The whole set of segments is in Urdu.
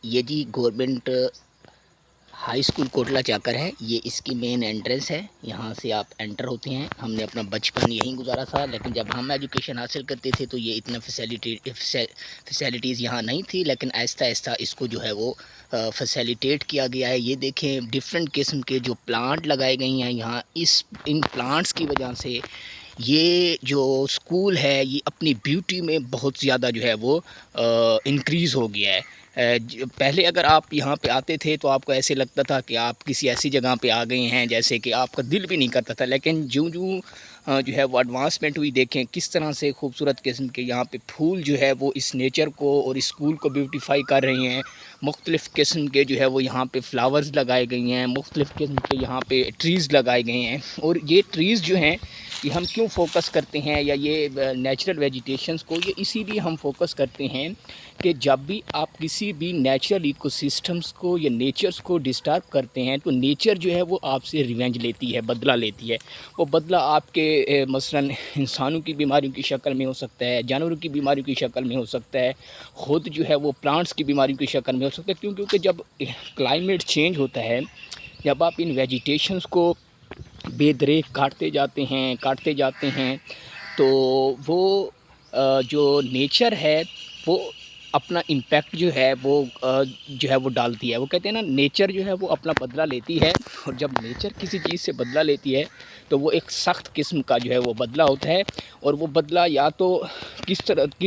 یہ جی گورنمنٹ ہائی اسکول کوٹلہ چاکر ہے، یہ اس کی مین انٹرنس ہے، یہاں سے آپ انٹر ہوتے ہیں۔ ہم نے اپنا بچپن یہیں گزارا تھا، لیکن جب ہم ایجوکیشن حاصل کرتے تھے تو یہ اتنا فیسیلیٹیز یہاں نہیں تھی، لیکن آہستہ آہستہ اس کو جو ہے وہ فیسیلیٹیٹ کیا گیا ہے۔ یہ دیکھیں ڈفرینٹ قسم کے جو پلانٹ لگائے گئی ہیں یہاں، ان پلانٹس کی وجہ سے یہ جو اسکول ہے یہ اپنی بیوٹی میں بہت زیادہ جو ہے وہ انکریز ہو گیا ہے۔ پہلے اگر آپ یہاں پہ آتے تھے تو آپ کو ایسے لگتا تھا کہ آپ کسی ایسی جگہ پہ آ گئے ہیں جیسے کہ آپ کا دل بھی نہیں کرتا تھا، لیکن جو جو ہے وہ ایڈوانسمنٹ ہوئی، دیکھیں کس طرح سے خوبصورت قسم کے یہاں پہ پھول جو ہے وہ اس نیچر کو اور اس اسکول کو بیوٹیفائی کر رہے ہیں۔ مختلف قسم کے جو ہے وہ یہاں پہ فلاورز لگائے گئی ہیں، مختلف قسم کے یہاں پہ ٹریز لگائے گئے ہیں۔ اور یہ ٹریز جو ہیں یہ ہم کیوں فوکس کرتے ہیں، یا یہ نیچرل ویجیٹیشنز کو یہ اسی لیے ہم فوکس کرتے ہیں کہ جب بھی آپ کسی بھی نیچرل ایکو سسٹمز کو یا نیچرز کو ڈسٹرب کرتے ہیں تو نیچر جو ہے وہ آپ سے ریونج لیتی ہے، بدلہ لیتی ہے۔ وہ بدلہ آپ کے مثلاً انسانوں کی بیماریوں کی شکل میں ہو سکتا ہے، جانوروں کی بیماریوں کی شکل میں ہو سکتا ہے، خود جو ہے وہ پلانٹس کی بیماریوں کی شکل میں ہو سکتا ہے، کیونکہ جب کلائمیٹ چینج ہوتا ہے، جب آپ ان ویجیٹیشنز کو بے دریغ کاٹتے جاتے ہیں تو وہ جو نیچر ہے وہ اپنا امپیکٹ جو ہے وہ ڈالتی ہے۔ وہ کہتے ہیں نا نیچر جو ہے وہ اپنا بدلہ لیتی ہے، اور جب نیچر کسی چیز سے بدلہ لیتی ہے تو وہ ایک سخت قسم کا جو ہے وہ بدلہ ہوتا ہے، اور وہ بدلہ یا تو کس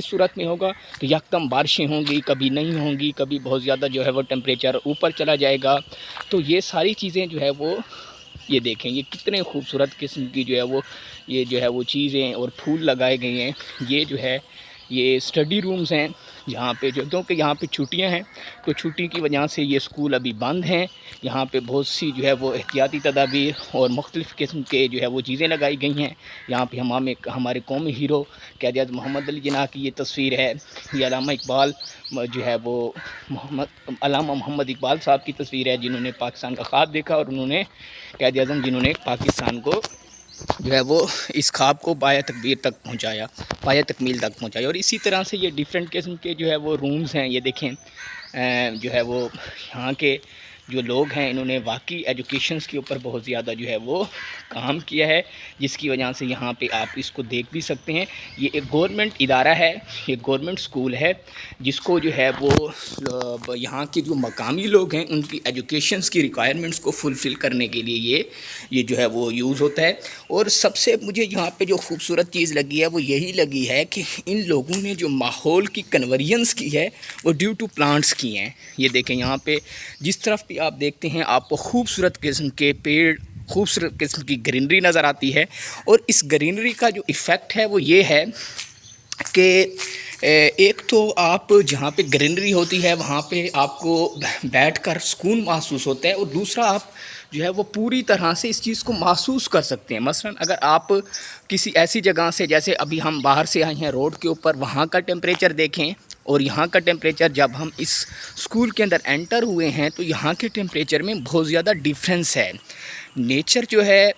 صورت میں ہوگا کہ یکدم بارشیں ہوں گی، کبھی نہیں ہوں گی، کبھی بہت زیادہ جو ہے وہ ٹمپریچر اوپر چلا جائے گا۔ تو یہ ساری چیزیں جو ہے وہ یہ دیکھیں یہ کتنے خوبصورت قسم کی جو ہے وہ چیزیں اور پھول لگائے گئے ہیں۔ یہ جو ہے یہ اسٹڈی رومز ہیں جہاں پہ کیونکہ یہاں پہ چھٹیاں ہیں تو چھٹی کی وجہ سے یہ اسکول ابھی بند ہیں۔ یہاں پہ بہت سی جو ہے وہ احتیاطی تدابیر اور مختلف قسم کے جو ہے وہ چیزیں لگائی گئی ہیں۔ یہاں پہ ہمارے قومی ہیرو قائد اعظم محمد علی جناح کی یہ تصویر ہے، یہ علامہ اقبال جو ہے وہ علامہ محمد اقبال صاحب کی تصویر ہے، جنہوں نے پاکستان کا خواب دیکھا، اور انہوں نے قائد اعظم جنہوں نے پاکستان کو جو ہے وہ اس خواب کو پایہ تکمیل تک پہنچایا۔ اور اسی طرح سے یہ ڈیفرنٹ قسم کے جو ہے وہ رومز ہیں۔ یہ دیکھیں جو ہے وہ یہاں کے جو لوگ ہیں انہوں نے واقعی ایجوکیشنز کے اوپر بہت زیادہ جو ہے وہ کام کیا ہے، جس کی وجہ سے یہاں پہ آپ اس کو دیکھ بھی سکتے ہیں۔ یہ ایک گورنمنٹ ادارہ ہے، یہ گورنمنٹ سکول ہے، جس کو جو ہے وہ یہاں کے جو مقامی لوگ ہیں ان کی ایجوکیشنز کی ریکوائرمنٹس کو فلفل کرنے کے لیے یہ جو ہے وہ یوز ہوتا ہے۔ اور سب سے مجھے یہاں پہ جو خوبصورت چیز لگی ہے وہ یہی لگی ہے کہ ان لوگوں نے جو ماحول کی کنورینس کی ہے وہ ڈیو ٹو پلانٹس کی ہیں۔ یہ دیکھیں یہاں پہ جس طرف بھی آپ دیکھتے ہیں آپ کو خوبصورت قسم کے پیڑ، خوبصورت قسم کی گرینری نظر آتی ہے، اور اس گرینری کا جو ایفیکٹ ہے وہ یہ ہے کہ ایک تو آپ جہاں پہ گرینری ہوتی ہے وہاں پہ آپ کو بیٹھ کر سکون محسوس ہوتا ہے، اور دوسرا آپ جو ہے وہ پوری طرح سے اس چیز کو محسوس کر سکتے ہیں۔ مثلا اگر آپ کسی ایسی جگہ سے، جیسے ابھی ہم باہر سے آئے ہیں روڈ کے اوپر، وہاں کا ٹیمپریچر دیکھیں اور یہاں کا ٹیمپریچر، جب ہم اس اسکول کے اندر انٹر ہوئے ہیں تو یہاں کے ٹیمپریچر میں بہت زیادہ ڈیفرنس ہے۔ نیچر جو ہے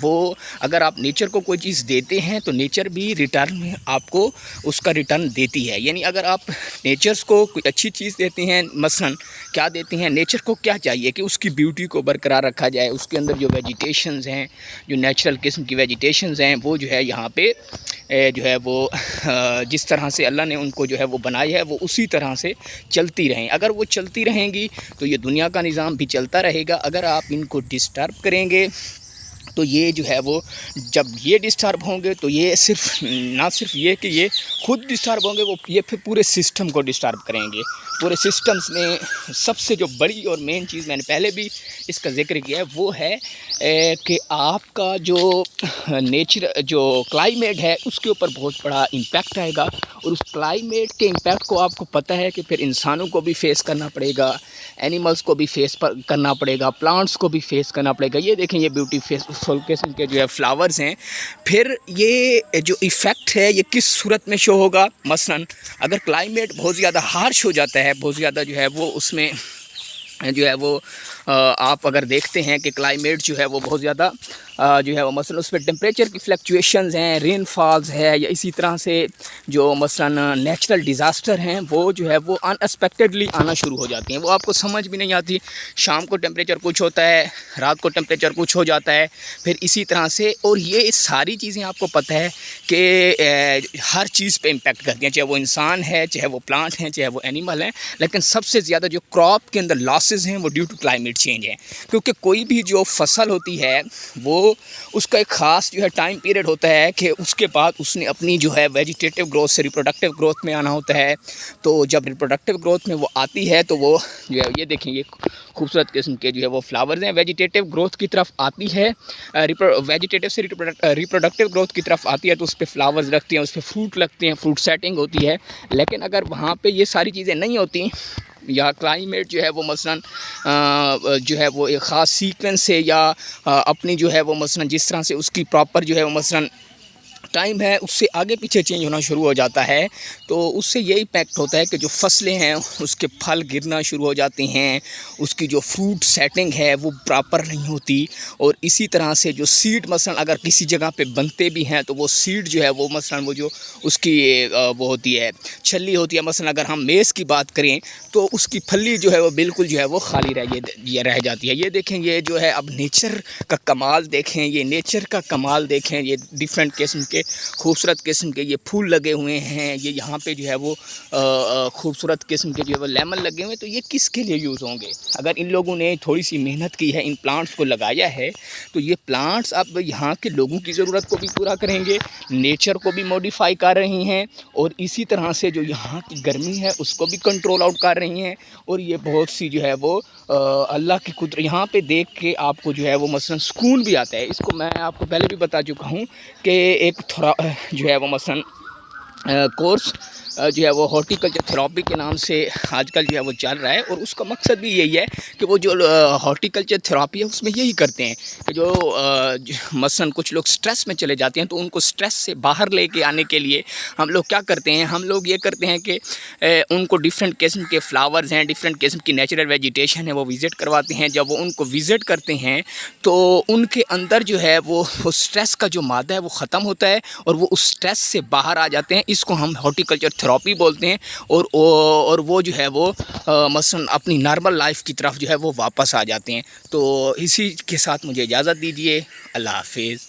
وہ اگر آپ نیچر کو کوئی چیز دیتے ہیں تو نیچر بھی ریٹرن میں آپ کو اس کا ریٹرن دیتی ہے۔ یعنی اگر آپ نیچرز کو کوئی اچھی چیز دیتے ہیں، مثلا کیا دیتے ہیں، نیچر کو کیا چاہیے کہ اس کی بیوٹی کو برقرار رکھا جائے، اس کے اندر جو ویجیٹیشنز ہیں، جو نیچرل قسم کی ویجیٹیشنز ہیں، وہ جو ہے یہاں پہ جو ہے وہ جس طرح سے اللہ نے ان کو جو ہے وہ بنائی ہے وہ اسی طرح سے چلتی رہیں۔ اگر وہ چلتی رہیں گی تو یہ دنیا کا نظام بھی چلتا رہے گا۔ اگر آپ ان کو ڈسٹرب کریں گے تو یہ جو ہے وہ جب یہ ڈسٹرب ہوں گے تو یہ نہ صرف یہ کہ یہ خود ڈسٹرب ہوں گے، وہ یہ پھر پورے سسٹم کو ڈسٹرب کریں گے۔ پورے سسٹمز میں سب سے جو بڑی اور مین چیز میں نے پہلے بھی اس کا ذکر کیا ہے وہ ہے کہ آپ کا جو جو کلائمیٹ ہے اس کے اوپر بہت بڑا امپیکٹ آئے گا، اور اس کلائمیٹ کے امپیکٹ کو آپ کو پتہ ہے کہ پھر انسانوں کو بھی فیس کرنا پڑے گا، اینیملز کو بھی فیس کرنا پڑے گا، پلانٹس کو بھی فیس کرنا پڑے گا۔ یہ دیکھیں یہ بیوٹیفل قسم کے جو ہے فلاورز ہیں۔ پھر یہ جو ایفیکٹ ہے یہ کس صورت میں شو ہوگا، مثلا اگر کلائمیٹ بہت زیادہ ہارش ہو جاتا ہے، بہت زیادہ جو ہے وہ اس میں جو ہے وہ آپ اگر دیکھتے ہیں کہ کلائمیٹ جو ہے وہ بہت زیادہ جو ہے وہ مثلاً اس پہ ٹمپریچر کی فلیکچویشنز ہیں، رین فالز ہے، یا اسی طرح سے جو مثلاً نیچرل ڈیزاسٹر ہیں وہ جو ہے وہ ان ایکسپیکٹڈلی آنا شروع ہو جاتی ہیں، وہ آپ کو سمجھ بھی نہیں آتی. شام کو ٹمپریچر کچھ ہوتا ہے، رات کو ٹمپریچر کچھ ہو جاتا ہے، پھر اسی طرح سے. اور یہ ساری چیزیں آپ کو پتہ ہے کہ ہر چیز پہ امپیکٹ کرتی ہیں، چاہے وہ انسان ہے، چاہے وہ پلانٹ ہیں، چاہے وہ اینیمل ہیں. لیکن سب سے زیادہ جو کراپ کے اندر لاسز ہیں وہ ڈیو ٹو کلائمیٹ چینج ہیں، کیونکہ کوئی بھی جو فصل ہوتی ہے وہ اس کا ایک خاص جو ہے ٹائم پیریڈ ہوتا ہے کہ اس کے بعد اس نے اپنی جو ہے ویجیٹیٹیو گروتھ سے ریپروڈکٹیو گروتھ میں آنا ہوتا ہے. تو جب ریپروڈکٹیو گروتھ میں وہ آتی ہے تو وہ جو ہے یہ دیکھیں، یہ خوبصورت قسم کے جو ہے وہ فلاورز ہیں، ویجیٹیٹیو گروتھ کی طرف آتی ہے، ویجیٹیٹیو سے ریپروڈکٹیو گروتھ کی طرف آتی ہے تو اس پہ فلاورز لگتے ہیں، اس پہ فروٹ لگتے ہیں، فروٹ سیٹنگ ہوتی ہے. لیکن اگر وہاں پہ یہ ساری چیزیں نہیں ہوتی یا کلائمیٹ جو ہے وہ مثلاً جو ہے وہ ایک خاص سیکوینس سے یا اپنی جو ہے وہ مثلاً جس طرح سے اس کی پراپر جو ہے وہ مثلاً ٹائم ہے اس سے آگے پیچھے چینج ہونا شروع ہو جاتا ہے، تو اس سے یہ امپیکٹ ہوتا ہے کہ جو فصلیں ہیں اس کے پھل گرنا شروع ہو جاتے ہیں، اس کی جو فروٹ سیٹنگ ہے وہ پراپر نہیں ہوتی. اور اسی طرح سے جو سیڈ مثلاً اگر کسی جگہ پہ بنتے بھی ہیں تو وہ سیڈ جو ہے وہ مثلاً وہ جو اس کی وہ ہوتی ہے چھلی ہوتی ہے، مثلاً اگر ہم میز کی بات کریں تو اس کی پھلی جو ہے وہ بالکل جو ہے وہ خالی رہ جاتی ہے. یہ دیکھیں، یہ جو ہے اب نیچر کا کمال دیکھیں، یہ نیچر کا کمال دیکھیں، یہ ڈیفرنٹ قسم کے خوبصورت قسم کے یہ پھول لگے ہوئے ہیں، یہ یہاں پہ جو ہے وہ خوبصورت قسم کے جو ہے وہ لیمن لگے ہوئے ہیں. تو یہ کس کے لیے یوز ہوں گے؟ اگر ان لوگوں نے تھوڑی سی محنت کی ہے، ان پلانٹس کو لگایا ہے، تو یہ پلانٹس اب یہاں کے لوگوں کی ضرورت کو بھی پورا کریں گے، نیچر کو بھی موڈیفائی کر رہی ہیں، اور اسی طرح سے جو یہاں کی گرمی ہے اس کو بھی کنٹرول آؤٹ کر رہی ہیں. اور یہ بہت سی جو ہے وہ اللہ کی قدرت یہاں پہ دیکھ کے آپ کو جو ہے وہ مثلاً سکون بھی آتا ہے. اس کو میں آپ کو پہلے بھی بتا چکا ہوں کہ ایک تھوڑا جو ہے وہ مثلاً کورس جو ہے وہ ہارٹیکلچر تھراپی کے نام سے آج کل جو ہے وہ چل رہا ہے، اور اس کا مقصد بھی یہی ہے کہ وہ جو ہارٹیکلچر تھراپی ہے اس میں یہی کرتے ہیں کہ جو مثلاً کچھ لوگ سٹریس میں چلے جاتے ہیں تو ان کو سٹریس سے باہر لے کے آنے کے لیے ہم لوگ کیا کرتے ہیں، ہم لوگ یہ کرتے ہیں کہ ان کو ڈفرینٹ قسم کے فلاورز ہیں، ڈفرینٹ قسم کی نیچرل ویجیٹیشن ہے وہ وزٹ کرواتے ہیں. جب وہ ان کو وزٹ کرتے ہیں تو ان کے اندر جو ہے وہ سٹریس کا جو مادہ ہے وہ ختم ہوتا ہے اور وہ اس سٹریس سے باہر آ جاتے ہیں. اس کو ہم ہارٹیکلچر تھراپی بولتے ہیں، اور وہ جو ہے وہ مثلاً اپنی نارمل لائف کی طرف جو ہے وہ واپس آ جاتے ہیں. تو اسی کے ساتھ مجھے اجازت دیجیے. اللہ حافظ.